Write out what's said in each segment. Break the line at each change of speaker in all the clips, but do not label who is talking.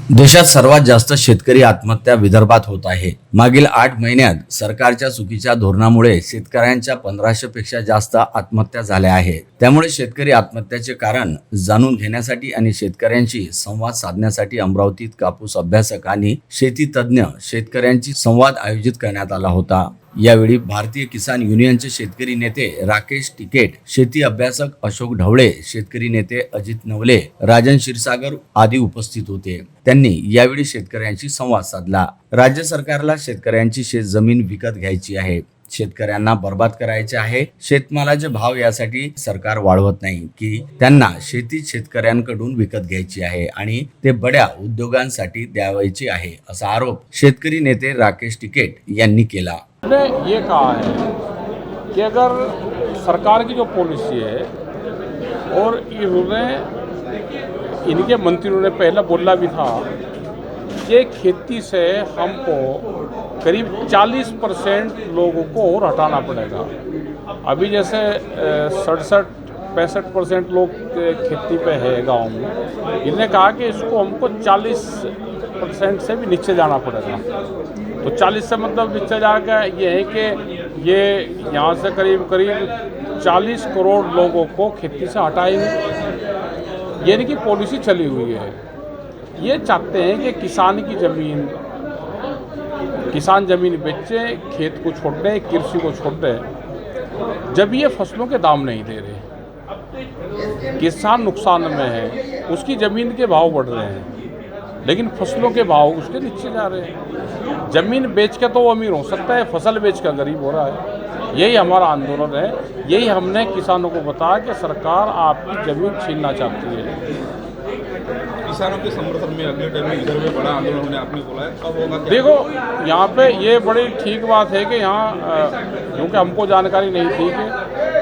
देशात सर्वात जास्त शेतकरी आत्महत्या विदर्भात होत आहे। मागील 8 महिन्यात सरकारच्या चुकीच्या धोरणामुळे शेतकऱ्यांच्या 1500 पेक्षा जास्त आत्महत्या झाल्या आहेत। त्यामुळे शेतकरी आत्महत्याचे कारण जाणून घेण्यासाठी आणि शेतकऱ्यांशी संवाद साधण्यासाठी अमरावतीत कापूस अभ्यासक आणि शेती तज्ञ शेतकऱ्यांची संवाद आयोजित करण्यात आला होता। यावेळी भारतीय किसान युनियनचे शेतकरी नेते राकेश टिकेट, शेती अभ्यासक अशोक ढवळे, शेतकरी नेते अजित नवले, राजन क्षीरसागर आदी उपस्थित होते। त्यांनी यावेळी शेतकऱ्यांशी संवाद साधला। राज्य सरकारला शेतकऱ्यांची शेतजमीन विकत घ्यायची आहे, शेतकऱ्यांना बर्बाद करायचे आहे। शेतमालाचे भाव यासाठी सरकार वाढवत नाही की त्यांना शेती शेतकऱ्यांकडून विकत घ्यायची आहे आणि ते बड्या उद्योगांसाठी द्यावायची आहे, असा आरोप शेतकरी नेते राकेश टिकेट यांनी केला।
ने ये कहा है कि अगर सरकार की जो पॉलिसी है और इन्होंने इनके मंत्रियों ने पहले बोला भी था कि खेती से हमको करीब 40% लोगों को और हटाना पड़ेगा। अभी जैसे 67-65% लोग खेती पे है गांव में। इन्होंने कहा कि इसको हमको 40% से भी नीचे जाना पड़ेगा। तो 40 से मतलब नीचे जाकर ये है कि ये यहाँ से करीब 40 करोड़ लोगों को खेती से हटाएंगे। ये इनकी पॉलिसी चली हुई है। ये चाहते हैं कि किसान ज़मीन बेचे, खेत को छोड़ दें, कृषि को छोड़ दें। जब ये फसलों के दाम नहीं दे रहे, किसान नुकसान में है, उसकी ज़मीन के भाव बढ़ रहे हैं लेकिन फसलों के भाव उसके नीचे जा रहे हैं। ज़मीन बेच के तो वो अमीर हो सकता है, फसल बेच कर गरीब हो रहा है। यही हमारा आंदोलन है। यही हमने किसानों को बताया कि सरकार आपकी ज़मीन छीनना चाहती है।
किसानों के समर्थन में अगले टाइम में इधर में बड़ा आंदोलन होने आपने बोला है, कब होगा?
देखो, यहाँ पे ये बड़ी ठीक बात है कि यहाँ क्योंकि हमको जानकारी नहीं थी कि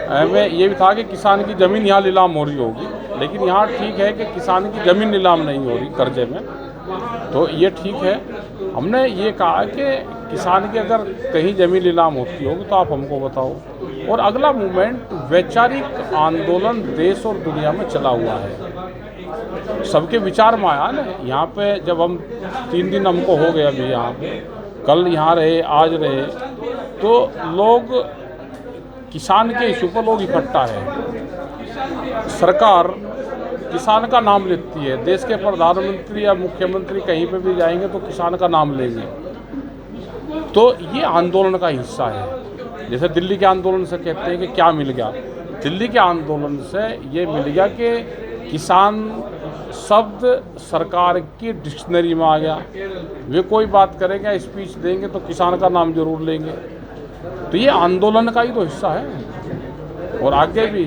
हमें ये भी था कि किसान की ज़मीन यहाँ नीलाम हो रही होगी, लेकिन यहाँ ठीक है कि किसान की ज़मीन नीलाम नहीं हो रही कर्जे में, तो ये ठीक है। हमने ये कहा कि किसान की अगर कहीं ज़मीन नीलाम होती होगी तो आप हमको बताओ। और अगला मूवमेंट वैचारिक आंदोलन देश और दुनिया में चला हुआ है। सबके विचार में आया ना। यहाँ पे जब हम 3 दिन हमको हो गया अभी यहाँ पे, कल यहाँ रहे, आज रहे, तो लोग किसान के इशू पर लोग इकट्ठा है। सरकार किसान का नाम लेती है। देश के प्रधानमंत्री या मुख्यमंत्री कहीं पे भी जाएंगे तो किसान का नाम लेंगे। तो ये आंदोलन का हिस्सा है। जैसे दिल्ली के आंदोलन से कहते हैं कि क्या मिल गया, दिल्ली के आंदोलन से ये मिल गया कि किसान शब्द सरकार की डिक्शनरी में आ गया। वे कोई बात करेंगे, स्पीच देंगे तो किसान का नाम जरूर लेंगे। तो ये आंदोलन का ही तो हिस्सा है। और आगे भी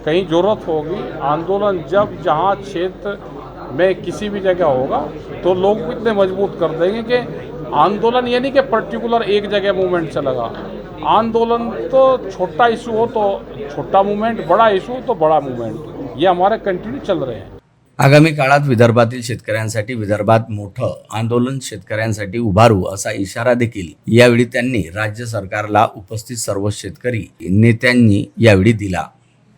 कहीं ज़रूरत होगी आंदोलन, जब जहाँ क्षेत्र में किसी भी जगह होगा तो लोग को इतने मजबूत कर देंगे कि आंदोलन ये नहीं कि पर्टिकुलर एक जगह मूवमेंट चलेगा। आंदोलन तो छोटा इशू हो तो छोटा मूवमेंट, बड़ा इशू हो तो बड़ा मूवमेंट, ये हमारे कंटिन्यू चल रहे हैं।
आगामी काळात विदर्भातील शेतकऱ्यांसाठी विदर्भात मोठं आंदोलन शेतकऱ्यांसाठी उभारू असा इशारा देखील यावेळी त्यांनी राज्य सरकारला उपस्थित सर्व शेतकरी नेत्यांनी यावेळी दिला।